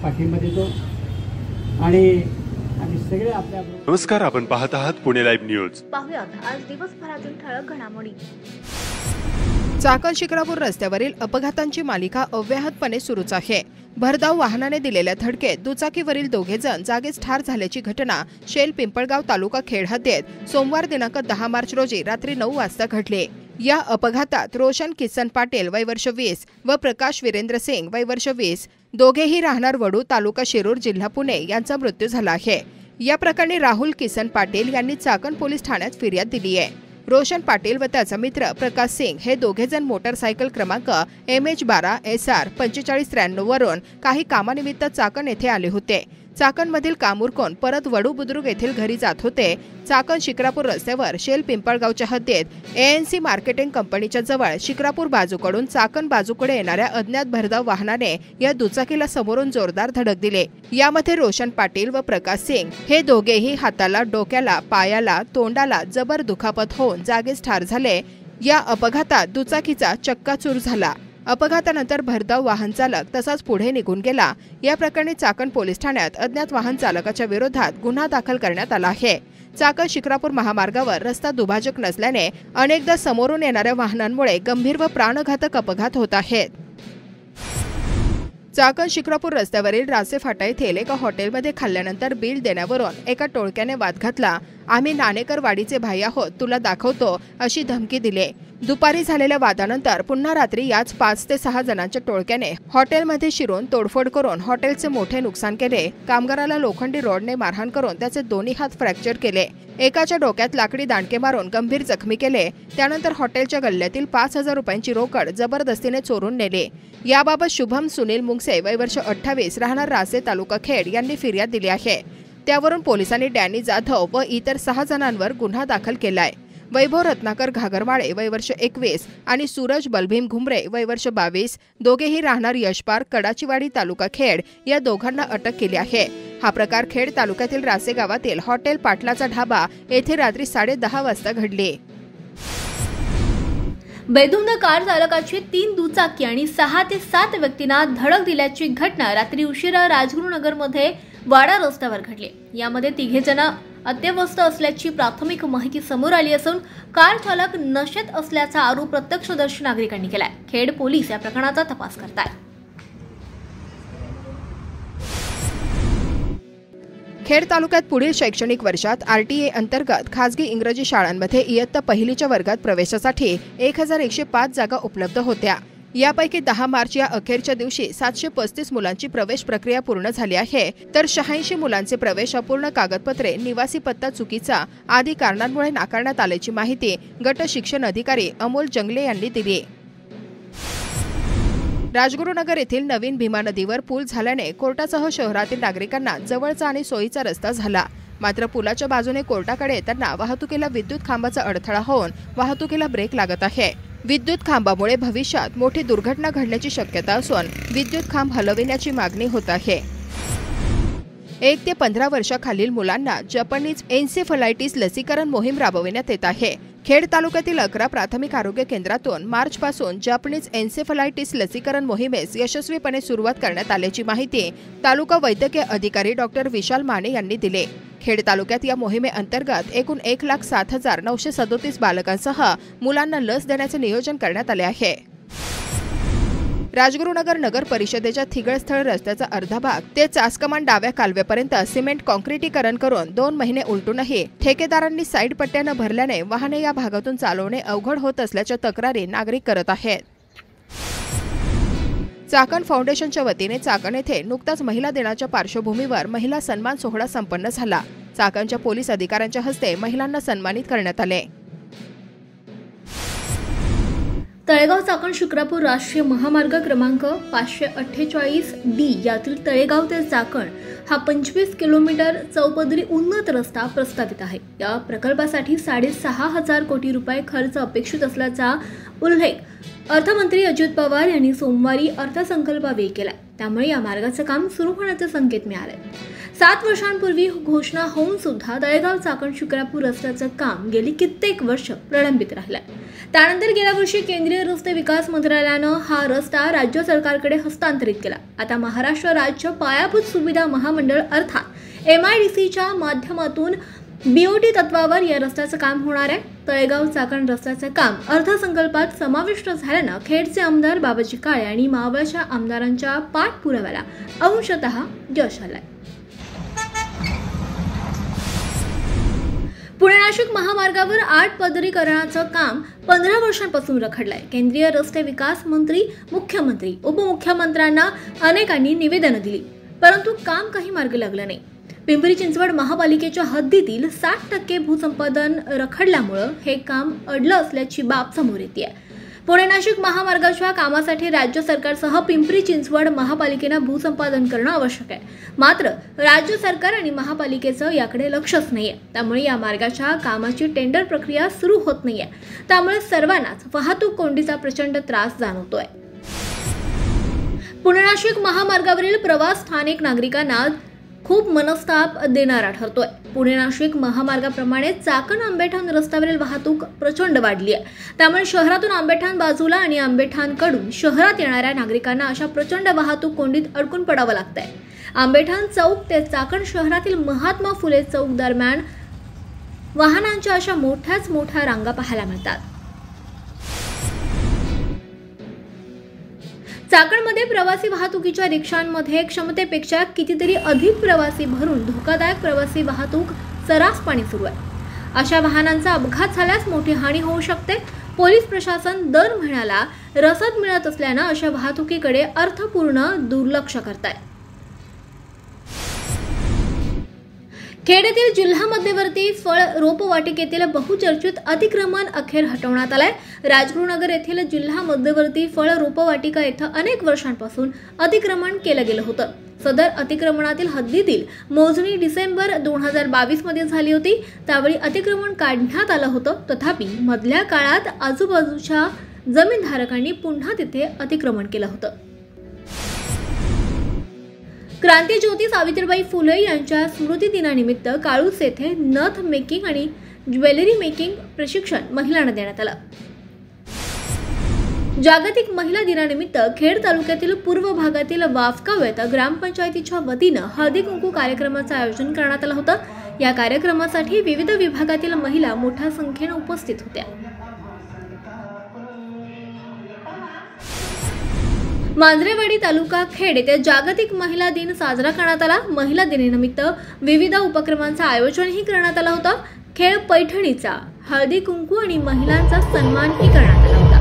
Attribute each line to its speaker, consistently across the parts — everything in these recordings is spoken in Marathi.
Speaker 1: पाठिंबा देतो आणि आम्ही सगळे आपल्या.
Speaker 2: नमस्कार, आपण पाहत आहात पुणे लाईव्ह न्यूज.
Speaker 3: पाहुयात आज दिवसभरातील ठळक घडामोडी.
Speaker 4: चाकण शिक्रापूर रस्त्यावरील अपघातांची मालिका अव्याहतपणे सुरूच आहे. भरधाव वाहनाने दिलेल्या धडकेत दुचाकीवरील दोघे जण जागीच ठार झाल्याची घटना शेल पिंपळगाव तालुका खेड हद्दीत सोमवार दिनांक 10 मार्च रोजी रात्री 9 वाजता घडली. या अपघातात रोशन किसन पाटील वय वर्ष 20 व प्रकाश वीरेंद्र सिंग वय वर्ष 20 दोघेही राहणार वडू तालुका शिरूर जिल्हा पुणे यांचा मृत्यू झाला आहे. या प्रकरणी राहुल किसन पाटील यांनी चाकण पोलीस ठाण्यात फिर्याद दिली आहे. रोशन पाटील व त्याचा मित्र प्रकाश सिंग हे दोघे जण मोटरसायकल क्रमांक MH12 SR 4593 वरून काही कामानिमित्त चाकण येथे आले होते. चाकणमधील काम उरकून परत वडू बुद्रुक येथील घरी जात होते. चाकण शिक्रापूर रस्त्यावर शेल पिंपळगावच्या हद्दीत ANC मार्केटिंग कंपनीच्या जवळ शिक्रापूर बाजूकडून चाकण बाजूकडे येणाऱ्या अज्ञात भरधाव वाहनाने या दुचाकीला समोरून जोरदार धडक दिले. यामध्ये रोशन पाटील व प्रकाश सिंग हे दोघेही हाताला, डोक्याला, पायाला, तोंडाला जबर दुखापत होऊन जागीच ठार झाले. या अपघातात दुचाकीचा चक्काचूर झाला. अपघातानंतर भरधाव वाहन चालक तसाच पुढे निघून गेला. या प्रकरणी चाकण पोलीस ठाण्यात अज्ञात वाहन चालकाच्या विरोधात गुन्हा दाखल करण्यात आला आहे. चाकण शिक्रापूर महामार्गावर रस्ता दुभाजक नसल्याने अनेकदा समोरून येणाऱ्या वाहनांमुळे गंभीर व प्राणघातक अपघात होत आहेत. चाकण शिक्रापूर रस्त्यावरील रासे फाटा येथील एका हॉटेलमध्ये खाल्ल्यानंतर बिल देण्यावरून एका टोळक्याने वाद घातला. आम्ही नाणेकर वाडीचे भाई आहोत, तुला दाखवतो अशी धमकी दिली. दुपारी झालेल्या वादानंतर पुन्हा रात्री याच 5 ते 6 जणांच्या टोळक्याने हॉटेलमध्ये शिरून तोडफोड करून हॉटेलचे मोठे नुकसान केले. कामगाराला लोखंडी रॉडने मारहाण करून त्याचे दोन्ही हात फ्रॅक्चर केले. एकाच्या डोक्यात लाकडी दांडके मारून गंभीर जखमी केले. त्यानंतर हॉटेलच्या गल्ल्यातील 5,000 रुपयांची रोकड जबरदस्तीने चोरून नेली. याबाबत शुभम सुनील मुंगसे वय वर्ष 28 राहणार रासे तालुका खेड यांनी फिर्याद दिली आहे. त्यावरून पोलिसांनी डॅनी जाधव व इतर 6 जणांवर गुन्हा दाखल केलाय. वैभव रत्नाकर घागरमाळे वय वर्ष 21 आणि सूरज बलभीम घुमरे वय वर्ष 22 दोघेही राहणार यशपार कडाचीवाडी तालुका खेड या दोघांना अटक केली आहे. हा प्रकार खेड तालुक्यातील रासे गावातील हॉटेल पाटलाचा ढाबा येथे रात्री 10:30 वाजता घडली.
Speaker 3: बेधुंद कार चालकाची 3 दुचाकी आणि 6 ते 7 व्यक्तींना धडक दिल्याची घटना रात्री उशिरा राजगुरुनगरमध्ये वाडा रस्त्यावर घडली. यामध्ये 3 जण अत्यवस्थ असल्याची प्राथमिक माहिती समोर आली असून कार चालक नशेत असल्याचा आरोप प्रत्यक्षदर्शी नागरिकांनी केलाय. खेड पोलीस या प्रकरणाचा तपास करतायत.
Speaker 4: खेड तालुक्यात पुढील शैक्षणिक वर्षात RTA अंतर्गत खासगी इंग्रजी शाळांमध्ये इयत्ता पहिलीच्या वर्गात प्रवेशासाठी 1105 जागा उपलब्ध होत्या. यापैकी 10 मार्च या अखेरच्या दिवशी 735 मुलांची प्रवेश प्रक्रिया पूर्ण झाली आहे, तर 86 मुलांचे प्रवेश अपूर्ण कागदपत्रे, निवासी पत्ता चुकीचा आदी कारणांमुळे नाकारण्यात आल्याची माहिती गट शिक्षण अधिकारी अमोल जंगले यांनी दिली. राजगुरुनगर येथील नवीन भीमा नदीवर पूल झाल्याने कोर्टासह शहरातील नागरिकांना जवळचा आणि सोयीचा रस्ता झाला. मात्र पुलाच्या बाजूने कोर्टाकडे येताना वाहतुकीला विद्युत खांबाचा अडथळा होऊन वाहतुकीला ब्रेक लागत आहे. विद्युत खांबामुळे भविष्यात मोठी दुर्घटना घडण्याची शक्यता असून विद्युत खांब हलविण्याची मागणी होत आहे. 1 ते 15 वर्षाखालील मुलांना जपानीज एन्सेफलायटिस लसीकरण मोहीम राबविण्यात येत आहे. खेड तालुक्यातील 11 प्राथमिक आरोग्य केंद्रातून मार्चपासून जपानीज एन्सेफलायटिस लसीकरण मोहिमेस यशस्वीपणे सुरुवात करण्यात आल्याची माहिती तालुका वैद्यकीय अधिकारी डॉक्टर विशाल माने यांनी दिली. खेड तालुक्यात या मोहिमेअंतर्गत एकूण 1,07,937 बालकांसह मुलांना लस देण्याचे नियोजन करण्यात आले आहे. राजगुरुनगर नगर परिषदेच्या थिगळस्थळ रस्त्याचा अर्धा भाग ते चासकमान डाव्या कालव्यापर्यंत सिमेंट कॉन्क्रिटीकरण करून 2 महिने उलटूनही ठेकेदारांनी साईड पट्ट्या न भरल्याने वाहने या भागातून चालवणे अवघड होत असल्याच्या तक्रारी नागरिक करत आहेत. चाकण फाउंडेशनच्या वतीने चाकण येथे नुकताच महिला दिनाच्या पार्श्वभूमीवर महिला सन्मान सोहळा संपन्न झाला. चाकणच्या पोलीस अधिकाऱ्यांच्या हस्ते महिलांना सन्मानित करण्यात आले.
Speaker 3: तळेगाव चाकण शिक्रापूर राष्ट्रीय महामार्ग क्रमांक 548D यातील तळेगाव ते चाकण हा 25 किलोमीटर चौपदरी उन्नत रस्ता प्रस्तावित आहे. या प्रकल्पासाठी 6,500 कोटी रुपये खर्च अपेक्षित असल्याचा उल्लेख अर्थमंत्री अजित पवार यांनी सोमवारी अर्थसंकल्पावेळी केला. त्यामुळे या मार्गाचे काम सुरू होण्याचे संकेत मिळाले. 7 वर्षांपूर्वी घोषणा होऊन सुद्धा तळेगाव चाकण शिक्रापूर रस्त्याचं काम गेली कित्येक वर्ष प्रलंबित राहिलंय. त्यानंतर गेल्या वर्षी केंद्रीय रस्ते विकास मंत्रालयानं हा रस्ता राज्य सरकारकडे हस्तांतरित केला. आता महाराष्ट्र राज्य पायाभूत सुविधा महामंडळ अर्थात MIDCच्या माध्यमातून BOT तत्वावर या रस्त्याचं काम होणार आहे. तळेगाव चाकण रस्त्याचं काम अर्थसंकल्पात समाविष्ट झाल्यानं खेडचे आमदार बाबाजी काळे आणि मावळच्या आमदारांच्या पाठपुराव्याला अंशतः यश आलंय. पुणे-नाशिक महामार्गावर 8 पदरीकरणाचं काम 15 वर्षांपासून रखडलंय. केंद्रीय रस्ते विकास मंत्री, मुख्यमंत्री, उपमुख्यमंत्र्यांना अनेकांनी निवेदनं दिली, परंतु काम काही मार्गी लागलं नाही. पिंपरी चिंचवड महापालिकेच्या हद्दीतील 60% भूसंपादन रखडल्यामुळे हे काम अडलं असल्याची बाब समोर येते. पुणे-नाशिक महामार्गाच्या कामासाठी राज्य सरकारसह पिंपरी चिंचवड महापालिकेनं भूसंपादन करणं आवश्यक आहे. मात्र राज्य सरकार आणि महापालिकेचं याकडे लक्षच नाहीये. त्यामुळे या मार्गाच्या कामाची टेंडर प्रक्रिया सुरू होत नाहीये. त्यामुळे सर्वांनाच वाहतूक कोंडीचा प्रचंड त्रास जाणवतोय. पुणे-नाशिक महामार्गावरील प्रवास स्थानिक नागरिकांना खूप मनस्ताप देणारा ठरतोय. पुणे-नाशिक महामार्गाप्रमाणे चाकण आंबेठाण रस्त्यावरील वाहतूक प्रचंड वाढली आहे. त्यामुळे शहरातून आंबेठाण बाजूला आणि आंबेठाणकडून शहरात येणाऱ्या नागरिकांना अशा प्रचंड वाहतूक कोंडीत अडकून पडावं लागतंय. आंबेठाण चौक ते चाकण शहरातील महात्मा फुले चौक दरम्यान वाहनांच्या अशा मोठ्याच मोठ्या रांगा पाहायला मिळतात. चाकणमध्ये प्रवासी वाहतुकीच्या रिक्षांमध्ये क्षमतेपेक्षा कितीतरी अधिक प्रवासी भरून धोकादायक प्रवासी वाहतूक सर्रासपणे सुरू आहे. अशा वाहनांचा अपघात झाल्यास मोठी हानी होऊ शकते. पोलीस प्रशासन दर महिन्याला रसद मिळत असल्यानं अशा वाहतुकीकडे अर्थपूर्ण दुर्लक्ष करत आहे. खेड येथील जिल्हा मध्यवर्ती फळ रोपवाटिकेतील बहुचर्चित अतिक्रमण अखेर हटवण्यात आलंय. राजगुरुनगर येथील जिल्हा मध्यवर्ती फळ रोपवाटिका येथे अनेक वर्षांपासून अतिक्रमण केलं गेलं होतं. सदर अतिक्रमणातील हद्दीतील मोजणी डिसेंबर 2022 मध्ये झाली होती. त्यावेळी अतिक्रमण काढण्यात आलं होतं. तथापि मधल्या काळात आजूबाजूच्या जमीनधारकांनी पुन्हा तिथे अतिक्रमण केलं होतं. क्रांतीज्योती सावित्रीबाई फुले यांच्या स्मृती दिनानिमित्त काळूस येथे नथ मेकिंग आणि ज्वेलरी मेकिंग प्रशिक्षण महिलांना देण्यात आलं. जागतिक महिला दिनानिमित्त खेड तालुक्यातील पूर्व भागातील वाफगाव येथे ग्रामपंचायतीच्या वतीनं हळदी कुंकू कार्यक्रमाचं आयोजन करण्यात आलं होतं. या कार्यक्रमासाठी विविध विभागातील महिला मोठ्या संख्येने उपस्थित होत्या. मांजरेवाडी तालुका खेड येथे जागतिक महिला दिन साजरा करण्यात आला. महिला दिनानिमित्त विविध उपक्रमांचं आयोजनही करण्यात आलं होतं. खेड पैठणीचा हळदी कुंकू आणि महिलांचा सन्मानही करण्यात आला होता.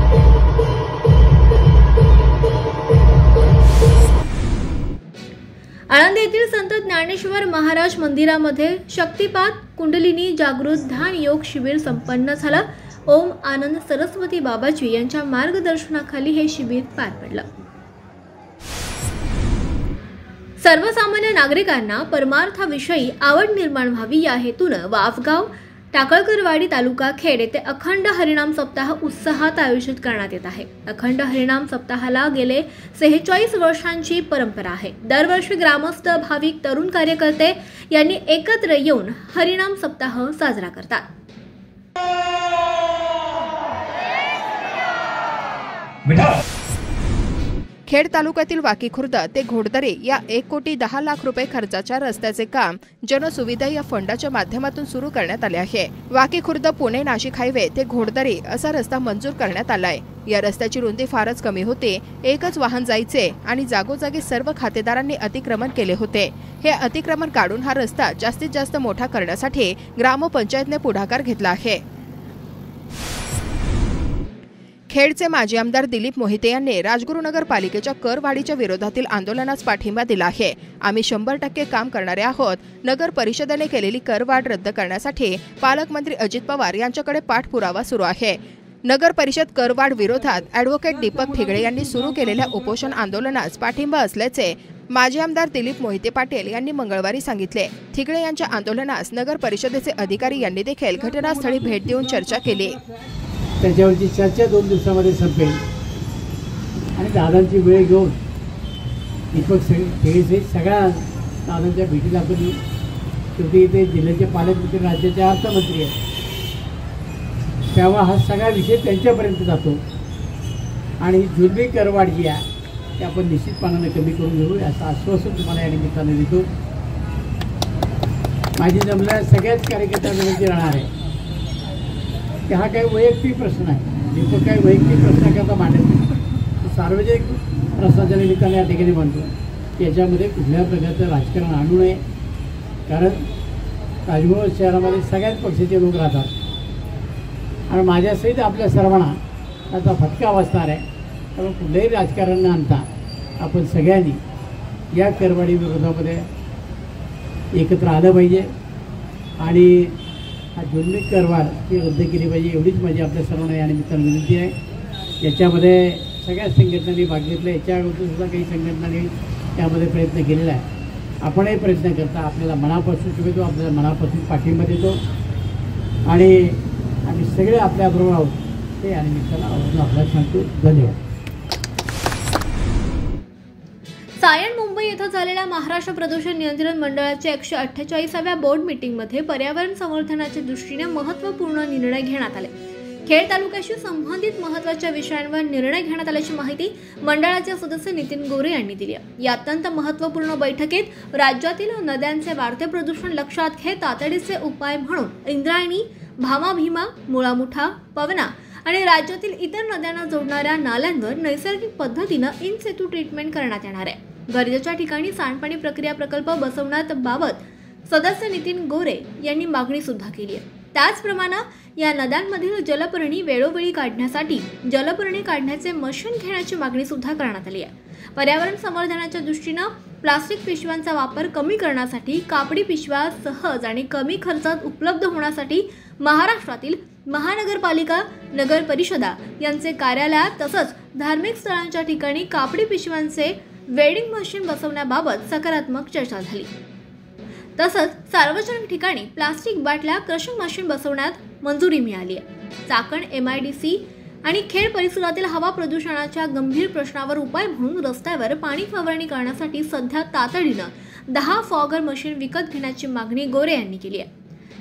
Speaker 3: आळंदी येथील संत ज्ञानेश्वर महाराज मंदिरामध्ये शक्तिपात कुंडलिनी जागृत ध्यान योग शिबिर संपन्न झालं. ओम आनंद सरस्वती बाबाजी यांच्या मार्गदर्शनाखाली हे शिबिर पार पडलं. सर्वसामान्य नागरिकांना परमार्थाविषयी आवड निर्माण व्हावी या हेतूनं वाफगाव टाकळकरवाडी तालुका खेड येथे अखंड हरिनाम सप्ताह उत्साहात आयोजित करण्यात येत आहे. अखंड हरिनाम सप्ताहाला गेले 46 वर्षांची परंपरा आहे. दरवर्षी ग्रामस्थ, भाविक, तरुण कार्यकर्ते यांनी एकत्र येऊन हरिनाम सप्ताह साजरा करतात.
Speaker 4: खेड तालुक्यातील वाकी खुर्द ते घोडदरे या 1,10,00,000 रुपये खर्चाच्या रस्त्याचे काम जनसुविधा या फंडाच्या माध्यमातून सुरू करण्यात आले आहे. वाकी खुर्द पुणे नाशिक हायवे ते घोडदरे असा रस्ता मंजूर करण्यात आलाय. या रस्त्याची रुंदी फारच कमी होते. एकच वाहन जायचे आणि जागोजागी सर्व खातेदारांनी अतिक्रमण केले होते. हे अतिक्रमण काढून हा रस्ता जास्तीत जास्त मोठा करण्यासाठी ग्रामपंचायतने पुढाकार घेतला आहे. खेडचे माजी आमदार दिलीप मोहिते यांनी राजगुरुनगर पालिकेच्या करवाढीच्या विरोधातील आंदोलनास पाठिंबा दिला आहे. आम्ही 100% काम करणारे आहोत. नगर परिषदेने केलेली करवाढ रद्द करण्यासाठी पालकमंत्री अजित पवार यांच्याकडे पाठपुरावा सुरू आहे. नगर परिषद करवाढ विरोधात ॲडव्होकेट दीपक ठिगळे यांनी सुरू केलेल्या उपोषण आंदोलनास पाठिंबा असल्याचे माजी आमदार दिलीप मोहिते पाटील यांनी मंगळवारी सांगितले. ठिगळे यांच्या आंदोलनास नगर परिषदेचे अधिकारी यांनी देखील घटनास्थळी भेट देऊन चर्चा केली.
Speaker 1: त्याच्यावरची चर्चा 2 दिवसामध्ये संपेल आणि दादांची वेळ घेऊन दीपक ठिगळे सगळ्या दादांच्या भेटीला आपण येऊ. शेवटी इथे जिल्ह्याचे पालकमंत्री, राज्याचे अर्थमंत्री आहेत. तेव्हा हा सगळा विषय त्यांच्यापर्यंत जातो आणि जुलमी करवाढ जी आहे ती आपण निश्चितपणाने कमी करून घेऊ असं आश्वासन तुम्हाला या निमित्ताने देतो. माझी जमल्या सगळ्याच कार्यकर्त्यांना विनंती राहणार आहे की हा काही वैयक्तिक प्रश्न आहे, दीपक काही वैयक्तिक प्रश्नाकरता मांडत नाही, सार्वजनिक प्रश्नाच्या निमित्ताने या ठिकाणी म्हणतो की याच्यामध्ये कुठल्या प्रकारचं राजकारण आणू नये. कारण राजभवन शहरामध्ये सगळ्याच पक्षाचे लोक राहतात आणि माझ्यासहित आपल्या सर्वांना त्याचा फटका बसणार आहे. त्यामुळे कुठलंही राजकारण न आणता आपण सगळ्यांनी या करवाढी विरोधामध्ये एकत्र आलं पाहिजे आणि हा जुलमी करवाढ ती रद्द केली पाहिजे एवढीच माझी आपल्या सर्वांना या निमित्तानं विनंती आहे. याच्यामध्ये सगळ्या संघटनांनी भाग घेतला, याच्या अगोदरसुद्धा काही संघटनांनी त्यामध्ये प्रयत्न केलेला आहे. आपणही प्रयत्न करता आपल्याला मनापासून शुभेतो, आपल्याला मनापासून पाठिंबा देतो आणि आम्ही सगळे आपल्याबरोबर आहोत ते या निमित्तानं आवर्जून आपल्याला सांगतो. धन्यवाद.
Speaker 3: सायन मुंबई येथे झालेल्या महाराष्ट्र प्रदूषण नियंत्रण मंडळाच्या 148व्या बोर्ड मीटिंगमध्ये पर्यावरण संवर्धनाच्या दृष्टीने महत्त्वपूर्ण निर्णय घेण्यात आले. खेड तालुक्याशी संबंधित महत्त्वाच्या विषयांवर निर्णय घेण्यात आल्याची माहिती मंडळाचे सदस्य नितीन गोरे यांनी दिली. या अत्यंत महत्त्वपूर्ण बैठकीत राज्यातील नद्यांचे वाढते प्रदूषण लक्षात घेत तातडीचे उपाय म्हणून इंद्रायणी, भामा भीमा, मुळामुठा, पवना आणि राज्यातील इतर नद्यांना जोडणाऱ्या नाल्यांवर नैसर्गिक पद्धतीनं इन सेतू ट्रीटमेंट करण्यात येणार आहे. गरजेच्या ठिकाणी सांडपाणी प्रक्रिया प्रकल्प बसवण्याबाबत सदस्य नितीन गोरे यांनी मागणी सुद्धा केली आहे. त्याचप्रमाणे या नद्यांमधील जलपर्णी वेळोवेळी काढण्यासाठी जलपर्णी काढण्याचे मशीन घेण्याची मागणी सुद्धा करण्यात आली आहे. पर्यावरण संवर्धनाच्या दृष्टीनं प्लास्टिक पिशव्यांचा वापर कमी करण्यासाठी कापडी पिशव्या सहज आणि कमी खर्चात उपलब्ध होण्यासाठी महाराष्ट्रातील महानगरपालिका, नगर परिषदा यांचे कार्यालयात तसंच धार्मिक स्थळांच्या ठिकाणी कापडी पिशव्यांचे वेडिंग मशीन बसवण्याबाबत सकारात्मक चर्चा झाली. तसंच सार्वजनिक ठिकाणी प्लास्टिक बाटल्या क्रशिंग मशीन बसवण्यात मंजुरी मिळाली आहे. चाकण MIDC आणि खेड परिसरातील हवा प्रदूषणाच्या गंभीर प्रश्नावर उपाय म्हणून रस्त्यावर पाणी फवारणी करण्यासाठी सध्या तातडीनं 10 फॉगर मशीन विकत घेण्याची मागणी गोरे यांनी केली आहे.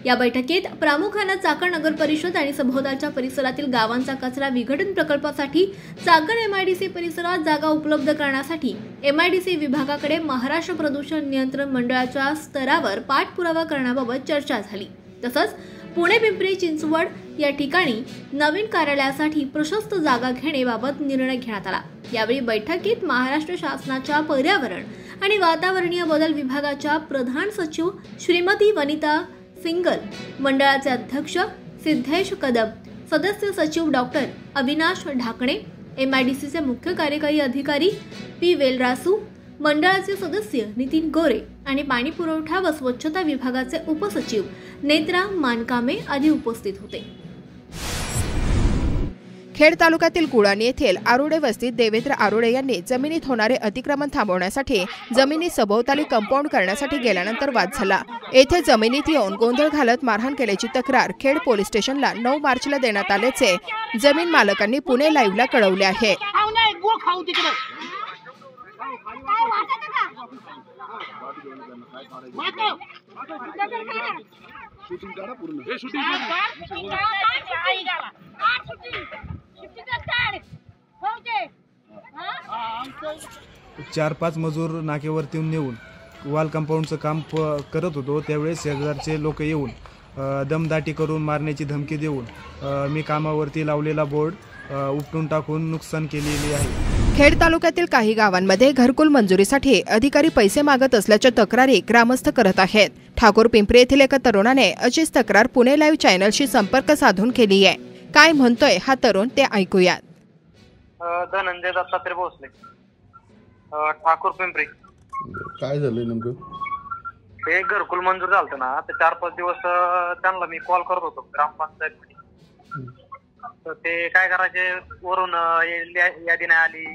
Speaker 3: या बैठकीत प्रामुख्याने चाकण नगर परिषद आणि सभोवतालच्या परिसरातील गावांचा कचरा विघटन प्रकल्पासाठी चाकण MIDC परिसरात जागा उपलब्ध करण्यासाठी MIDC विभागाकडे महाराष्ट्र प्रदूषण नियंत्रण मंडळाच्या स्तरावर पाठपुरावा करण्याबाबत चर्चा झाली. तसंच पुणे, पिंपरी चिंचवड या ठिकाणी नवीन कार्यालयासाठी प्रशस्त जागा घेण्याबाबत निर्णय घेण्यात आला. यावेळी बैठकीत महाराष्ट्र शासनाच्या पर्यावरण आणि वातावरणीय बदल विभागाच्या प्रधान सचिव श्रीमती वनिता सिंगल, मंडळाचे अध्यक्ष सिद्धेश कदम, सदस्य सचिव डॉक्टर अविनाश ढाकणे, MIDCचे मुख्य कार्यकारी अधिकारी P. वेलरासू, मंडळाचे सदस्य नितीन गोरे आणि पाणी पुरवठा व स्वच्छता विभागाचे उपसचिव नेत्रा मानकामे आदी उपस्थित होते.
Speaker 4: खेड तालुक्यातील कुळाणी येथील आरोडे वस्तीत देवेंद्र आरोडे यांनी जमिनीत होणारे अतिक्रमण थांबवण्यासाठी जमिनी सभोवताली कंपाऊंड करण्यासाठी गेल्यानंतर वाद झाला. येथे जमिनीत येऊन गोंधळ घालत मारहाण केल्याची तक्रार खेड पोलीस स्टेशनला 9 मार्चला देण्यात आल्याचे जमीन मालकांनी पुणे लाईव्हला कळवले आहे.
Speaker 5: चार 5 मजूर नाकेवरती नेऊन वॉल कंपाऊंडचं काम करत होतो. त्यावेळेस शेजारचे लोक येऊन दमदाटी करून मारण्याची धमकी देऊन मी कामावरती लावलेला बोर्ड उपटून टाकून नुकसान केलेले आहे.
Speaker 4: खेड तालुक्यातील काही गावांमध्ये घरकुल मंजुरीसाठी अधिकारी पैसे मागत असल्याच्या तक्रारी ग्रामस्थ करत आहेत. ठाकूर पिंपरी येथील एका तरुणाने अशीच तक्रार पुणे लाईव्ह चॅनलशी संपर्क साधून केली आहे. काय म्हणतोय हा तरुण ते ऐकूयात.
Speaker 6: धनंजय दत्तात्रय भोसले, ठाकूर पिंपरी.
Speaker 7: काय झालंय नेमकं?
Speaker 6: ते घरकुल मंजूर झालं ना, ते 4-5 दिवस त्यांना मी कॉल करत होतो ग्रामपंचायत मध्ये. तर ते काय करायचे, वरून यादी नाही आली,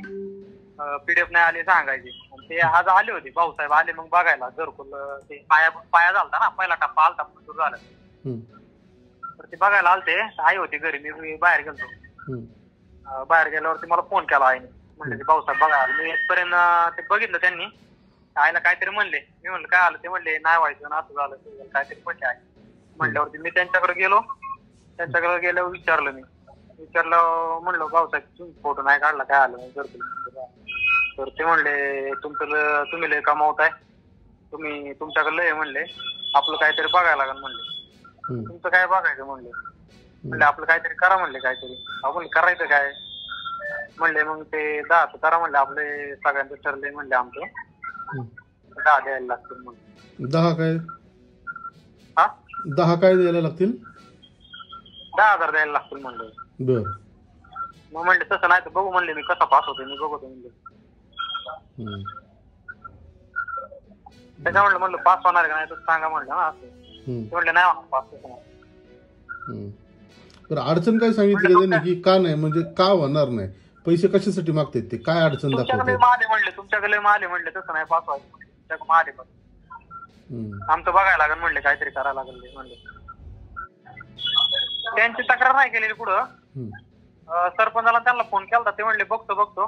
Speaker 6: PDF नाही आली सांगायचे. ते आज आले होते, भाऊसाहेब आले मग बघायला घरकुल. ते पाया झालता ना, पहिला टप्पा आलता मंजूर झाला. तर ते बघायला आलते, आई होती घरी, मी बाहेर गेलो. बाहेर गेल्यावरती मला फोन केला आईने, म्हणले ते भाऊसाहेब बघायला. मी इथपर्यंत ते बघितलं त्यांनी, आईला काहीतरी म्हणले. मी म्हणलं काय आलं, ते म्हणले नाही व्हायचं ना, असं झालं काहीतरी पैसे आहे म्हणल्यावरती मी त्यांच्याकडे गेलो. त्यांच्याकडे गेल्यावर विचारलं म्हणलं गावचा फोटो नाही काढला, काय आलं घरकुल मंजूर. तर ते म्हणले तुम्ही लय कमावताय, तुम्ही तुमच्याकडे लय म्हणले, आपलं काहीतरी बघायला लागेल म्हणले. तुमचं काय बघायचं म्हणले आपलं काहीतरी करा म्हणले, काहीतरी आपण करायचं काय म्हणले. मग ते 10 करा म्हणले, आपले सगळ्यांचं ठरले म्हणले, आमचं 10 द्यायला लागतील म्हणले.
Speaker 7: 10 काय?
Speaker 6: हा
Speaker 7: 10 काय द्यायला लागतील?
Speaker 6: 10,000 द्यायला लागतील म्हणले.
Speaker 7: बर.
Speaker 6: मग म्हणले तसं नाही तर बघू म्हणले, मी कसा पास होतो मी बघतो म्हणले. त्याच्या म्हणलं पास होणार का नाही तर सांगा म्हणलं ना, असं म्हणले नाही होणार पास.
Speaker 7: तर अडचण काय सांगितली त्यांनी की का नाही, म्हणजे का होणार नाही, पैसे कशासाठी मागतात ते, काय अडचण
Speaker 6: तुमच्याकडे माले म्हणले, तुमच्याकडे माले म्हणले, तसं नाही पास व्हायचं, तुमच्याकडे माले पण आमचं बघायला लागेल म्हणले, काहीतरी करायला लागेल म्हणले. त्यांची तक्रार नाही केलेली पुढं. सरपंचाला त्यांना फोन केला, ते म्हणले बघतो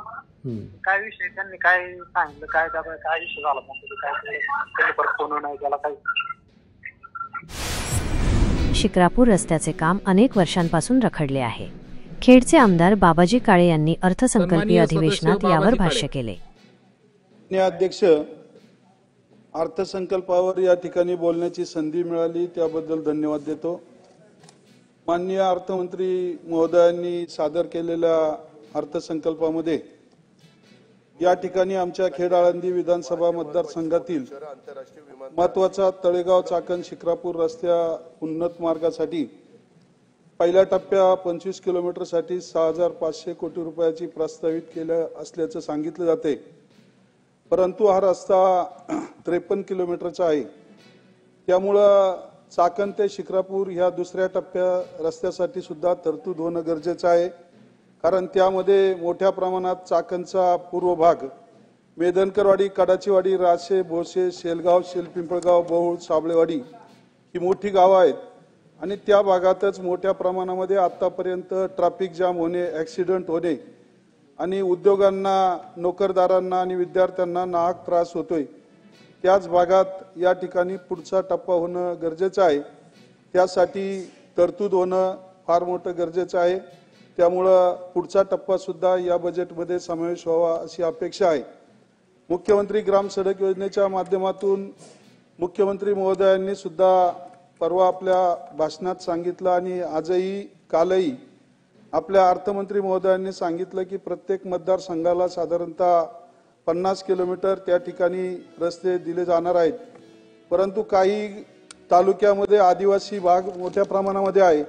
Speaker 6: काय विषय, त्यांनी काय सांगितलं, काय विषय झाला म्हणतो, काय परत फोन नाही त्याला काही.
Speaker 8: शिक्रापूर रस्त्याचे काम अनेक वर्षांपासून रखडले आहे. खेडचे आमदार बाबाजी काळे यांनी अर्थसंकल्पीय अधिवेशनात यावर भाष्य केले.
Speaker 9: अध्यक्ष, अर्थसंकल्पावर या ठिकाणी बोलण्याची संधी मिळाली त्याबद्दल धन्यवाद देतो. माननीय अर्थमंत्री महोदयांनी सादर केलेल्या अर्थसंकल्पामध्ये या ठिकाणी आमच्या खेड आळंदी विधानसभा मतदारसंघातील महत्वाचा तळेगाव चाकण शिक्रापूर रस्त्या उन्नत मार्गासाठी पहिल्या टप्प्या 25 किलोमीटरसाठी 6,500 कोटी रुपयाची प्रस्तावित केलं असल्याचं सांगितलं जाते. परंतु हा रस्ता 53 किलोमीटरचा आहे. त्यामुळं चाकण ते शिक्रापूर ह्या दुसऱ्या टप्प्या रस्त्यासाठी सुद्धा तरतूद होणं गरजेचं आहे. कारण त्यामध्ये मोठ्या प्रमाणात चाकणचा पूर्व भाग मेदनकरवाडी, कडाचीवाडी, राशे, भोसे, शेलगाव, शेलपिंपळगाव, बहुळ, साबळेवाडी ही मोठी गावं आहेत आणि त्या भागातच मोठ्या प्रमाणामध्ये आतापर्यंत ट्रॅफिक जाम होणे, ॲक्सिडेंट होणे आणि उद्योगांना, नोकरदारांना आणि विद्यार्थ्यांना नाहक त्रास होतोय. त्याच भागात या ठिकाणी पुढचा टप्पा होणं गरजेचं आहे. त्यासाठी तरतूद होणं फार मोठं गरजेचं आहे. त्यामुळं पुढचा टप्पा सुद्धा या बजेटमध्ये समावेश व्हावा अशी अपेक्षा आहे. मुख्यमंत्री ग्राम सडक योजनेच्या माध्यमातून मुख्यमंत्री महोदयांनी सुद्धा परवा आपल्या भाषणात सांगितलं आणि आजही कालही आपल्या अर्थमंत्री महोदयांनी सांगितलं की प्रत्येक मतदारसंघाला साधारणतः 50 किलोमीटर त्या ठिकाणी रस्ते दिले जाणार आहेत. परंतु काही तालुक्यामध्ये आदिवासी भाग मोठ्या प्रमाणामध्ये आहे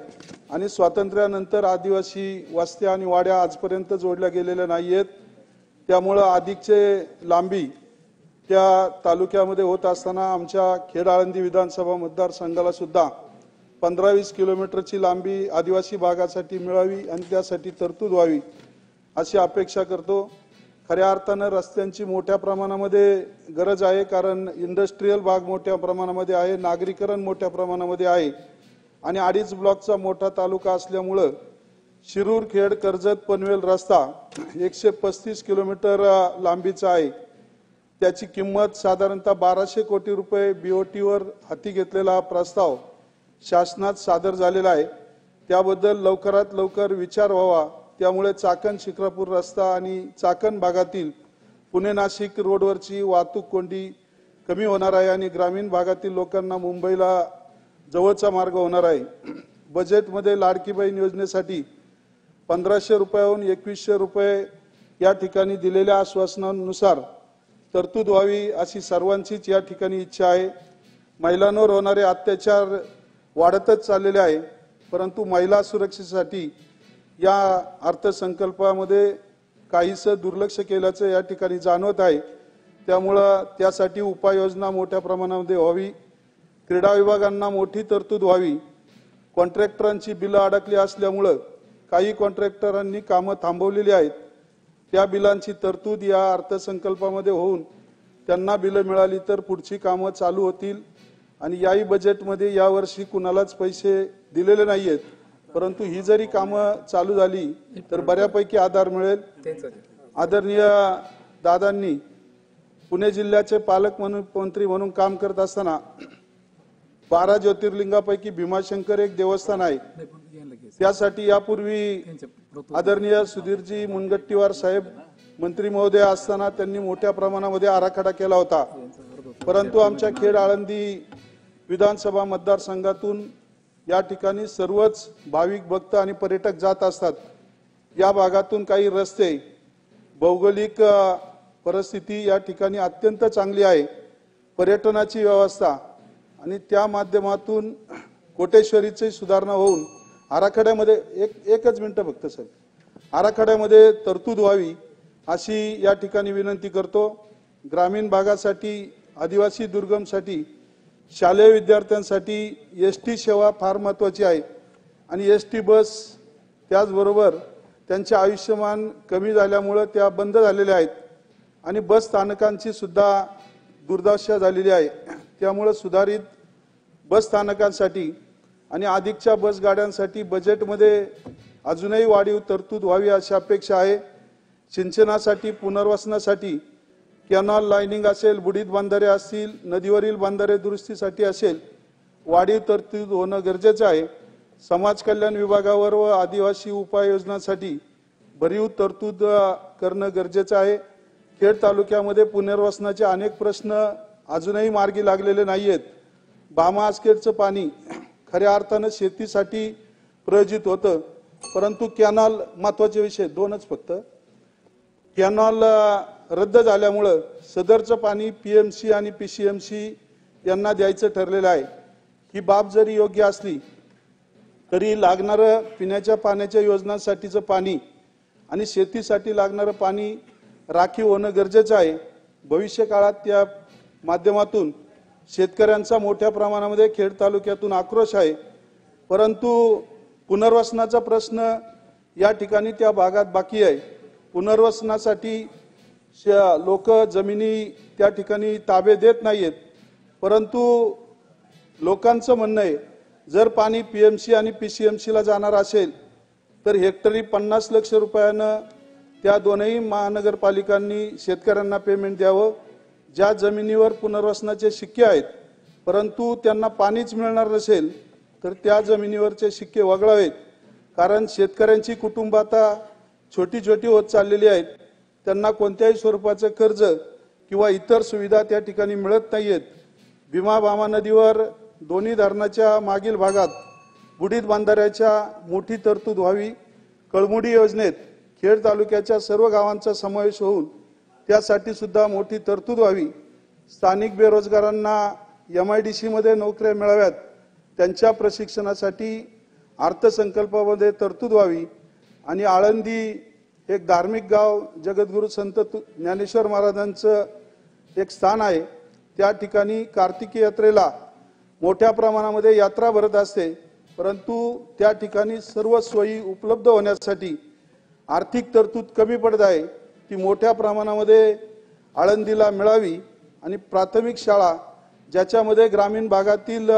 Speaker 9: आणि स्वातंत्र्यानंतर आदिवासी वस्त्या आणि वाड्या आजपर्यंत जोडल्या गेलेल्या नाही आहेत. त्यामुळं अधिकचे लांबी त्या तालुक्यामध्ये होत असताना आमच्या खेड आळंदी विधानसभा मतदारसंघाला सुद्धा 15-20 किलोमीटरची लांबी आदिवासी भागासाठी मिळावी आणि त्यासाठी तरतूद व्हावी अशी अपेक्षा करतो. खऱ्या अर्थानं रस्त्यांची मोठ्या प्रमाणामध्ये गरज आहे. कारण इंडस्ट्रीयल भाग मोठ्या प्रमाणामध्ये आहे, नागरीकरण मोठ्या प्रमाणामध्ये आहे आणि 2.5 ब्लॉकचा मोठा तालुका असल्यामुळं शिरूर, खेड, कर्जत, पनवेल रस्ता 135 किलोमीटर लांबीचा आहे. त्याची किंमत साधारणतः 1200 कोटी रुपये BOTवर हाती घेतलेला प्रस्ताव शासनात सादर झालेला आहे. त्याबद्दल लवकरात लवकर विचार व्हावा. त्यामुळे चाकण शिक्रापूर रस्ता आणि चाकण भागातील पुणे नाशिक रोडवरची वाहतूक कोंडी कमी होणार आहे आणि ग्रामीण भागातील लोकांना मुंबईला जवळचा मार्ग होणार आहे. बजेटमध्ये लाडकी बहीण योजनेसाठी 1500 रुपयाहून 2100 रुपये या ठिकाणी दिलेल्या आश्वासनानुसार तरतूद व्हावी अशी सर्वांचीच या ठिकाणी इच्छा आहे. महिलांवर होणारे अत्याचार वाढतच चाललेले आहे. परंतु महिला सुरक्षेसाठी या अर्थसंकल्पामध्ये काहीसं दुर्लक्ष केल्याचं या ठिकाणी जाणवत आहे. त्यामुळं त्यासाठी उपाययोजना मोठ्या प्रमाणामध्ये व्हावी. क्रीडा विभागांना मोठी तरतूद व्हावी. कॉन्ट्रॅक्टरांची बिलं अडकली असल्यामुळं काही कॉन्ट्रॅक्टरांनी कामं थांबवलेली आहेत. त्या बिलांची तरतूद या अर्थसंकल्पामध्ये होऊन त्यांना बिलं मिळाली तर पुढची कामं चालू होतील. आणि याही बजेटमध्ये यावर्षी कुणालाच पैसे दिलेले नाही आहेत. परंतु ही जरी कामं चालू झाली तर बऱ्यापैकी आधार मिळेल. आदरणीय दादांनी पुणे जिल्ह्याचे पालकमंत्री म्हणून काम करत असताना 12 ज्योतिर्लिंगापैकी भीमाशंकर एक देवस्थान आहे. त्यासाठी यापूर्वी आदरणीय सुधीरजी मुनगट्टीवार साहेब मंत्री महोदय असताना त्यांनी मोठ्या प्रमाणामध्ये आराखडा केला होता. परंतु आमच्या खेड आळंदी विधानसभा मतदारसंघातून या ठिकाणी सर्वच भाविक भक्त आणि पर्यटक जात असतात. या भागातून काही रस्ते, भौगोलिक परिस्थिती या ठिकाणी अत्यंत चांगली आहे. पर्यटनाची व्यवस्था आणि त्या माध्यमातून कोटेश्वरीची सुधारणा होऊन आराखड्यामध्ये एकच मिनिट फक्त सर, आराखड्यामध्ये तरतूद व्हावी अशी या ठिकाणी विनंती करतो. ग्रामीण भागासाठी, आदिवासी दुर्गमसाठी, शालेय विद्यार्थ्यांसाठी एसटी सेवा फार महत्त्वाची आहे आणि एसटी बस त्याचबरोबर त्यांचे आयुष्यमान कमी झाल्यामुळे त्या बंद झालेल्या आहेत आणि बस स्थानकांची सुद्धा दुर्दशा झालेली आहे. त्यामुळे सुधारित बस स्थानकांसाठी आणि अधिकच्या बस गाड्यांसाठी बजेटमध्ये अजूनही वाढीव तरतूद व्हावी अशी अपेक्षा आहे. सिंचनासाठी, पुनर्वसनासाठी कॅनॉल लाईनिंग असेल, बुडीत बांधारे असतील, नदीवरील बांधारे दुरुस्तीसाठी असेल, वाढीव तरतूद होणं गरजेचं आहे. समाज कल्याण विभागावर व आदिवासी उपाययोजनांसाठी भरीव तरतूद करणं गरजेचं आहे. खेड तालुक्यामध्ये पुनर्वसनाचे अनेक प्रश्न अजूनही मार्गी लागलेले नाहीयेत. भामा आसखेडचं पाणी खऱ्या अर्थानं शेतीसाठी प्रयोजित होतं, परंतु कॅनॉल, महत्वाचे विषय दोनच फक्त, कॅनॉल रद्द झाल्यामुळं सदरचं पाणी पीएमसी आणि पीसीएमसी यांना द्यायचं ठरलेलं आहे. ही बाब जरी योग्य असली तरी लागणारं पिण्याच्या पाण्याच्या योजनांसाठीचं पाणी आणि शेतीसाठी लागणारं पाणी राखीव होणं गरजेचं आहे. भविष्य काळात त्या माध्यमातून शेतकऱ्यांचा मोठ्या प्रमाणामध्ये खेड तालुक्यातून आक्रोश आहे, परंतु पुनर्वसनाचा प्रश्न या ठिकाणी त्या भागात बाकी आहे. पुनर्वसनासाठी लोक जमिनी त्या ठिकाणी ताबे देत नाहीयेत, परंतु लोकांचं म्हणणं आहे जर पाणी पीएमसी आणि पीसीएमसीला जाणार असेल तर हेक्टरी 50 लाख रुपयानं त्या दोनही महानगरपालिकांनी शेतकऱ्यांना पेमेंट द्यावं. ज्या जमिनीवर पुनर्वसनाचे शिक्के आहेत परंतु त्यांना पाणीच मिळणार नसेल तर त्या जमिनीवरचे शिक्के वगळावेत. कारण शेतकऱ्यांची कुटुंब आता छोटी छोटी होत चाललेली आहेत. त्यांना कोणत्याही स्वरूपाचं कर्ज किंवा इतर सुविधा त्या ठिकाणी मिळत नाहीयेत. भीमा भामा नदीवर दोन्ही धरणाच्या मागील भागात बुडीत बांधाऱ्याच्या मोठी तरतूद व्हावी. कळमुडी योजनेत खेड तालुक्याच्या सर्व गावांचा समावेश होऊन त्यासाठी सुद्धा मोठी तरतूद व्हावी. स्थानिक बेरोजगारांना MIDC मध्ये नोकऱ्या मिळाव्यात, त्यांच्या प्रशिक्षणासाठी अर्थसंकल्पामध्ये तरतूद व्हावी. आणि आळंदी एक धार्मिक गाव, जगद्गुरू संत ज्ञानेश्वर महाराजांचं एक स्थान आहे. त्या ठिकाणी कार्तिकी यात्रेला मोठ्या प्रमाणामध्ये यात्रा भरत असते, परंतु त्या ठिकाणी सर्व सोयी उपलब्ध होण्यासाठी आर्थिक तरतूद कमी पडत आहे. ती मोठ्या प्रमाणामध्ये आळंदीला मिळावी आणि प्राथमिक शाळा ज्याच्यामध्ये ग्रामीण भागातील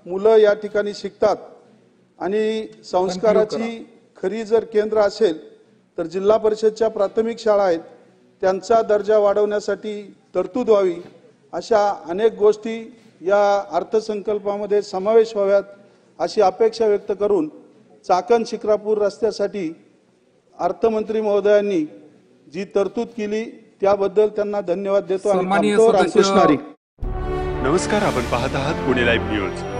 Speaker 9: मुलं या ठिकाणी शिकतात आणि संस्काराची खरी जर केंद्र असेल तर जिल्हा परिषदच्या प्राथमिक शाळा आहेत त्यांचा दर्जा वाढवण्यासाठी तरतूद व्हावी. अशा अनेक गोष्टी या अर्थसंकल्पामध्ये समावेश व्हाव्यात अशी अपेक्षा व्यक्त करून चाकण शिक्रापूर रस्त्यासाठी अर्थमंत्री महोदयांनी जी तरतूद केली त्याबद्दल त्यांना धन्यवाद देतो. आणि
Speaker 2: नमस्कार, आपण पाहत आहात पुणे लाईव्ह न्यूज.